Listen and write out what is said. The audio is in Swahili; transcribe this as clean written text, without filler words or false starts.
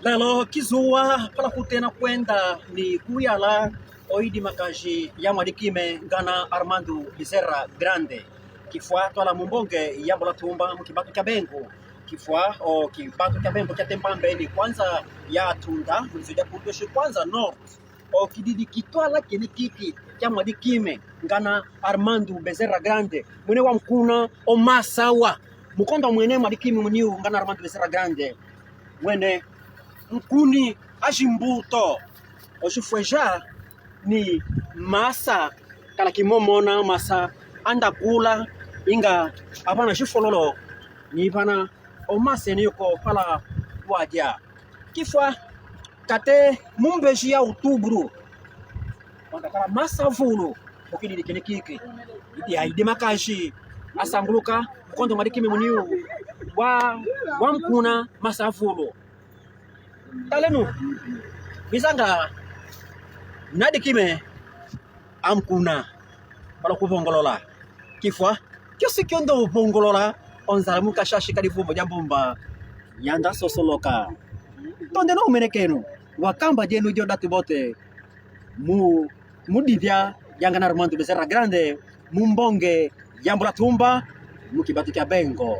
Lelo kizua pala kutena kwenda ni kuyala oidi makaji ya mwadikime ngana Armando Bezerra Grande kifua twala mumbonge yambo la tumba mkibatu kya bengu kifua o kibatu kya bengu kya tempambe ni kwanza ya tunda mzida kudoshi kwanza north o kididi kitwala kini kiki kya mwadikime ngana Armando Bezerra Grande mwene wa mkuna o masawa mukonda mwene mwadikime muniu ngana Armando Bezerra Grande mwene mkuni ajimbuto oshufweja ni masa kala kimomona masa anda kula inga apana shifololo ni pana o mase ni ko pala wadia kifwa kate mumbeji ya outubro wanda kala masa vulu okidi kene kiki idi haide makashi asambuluka mkondo madikime muniu wa mkuna masa vulu talenu bisanga nadikime amkuna para kuvongolola kifwa kyosi kyondo vongolola onzala mukashashi kalivumbo jambomba yanda sosoloka tonde no menekenu wakamba jenu jodatu bote mudivya yanga Armando Bezerra Grande mumbonge jambo la tumba mukibatu kya bengo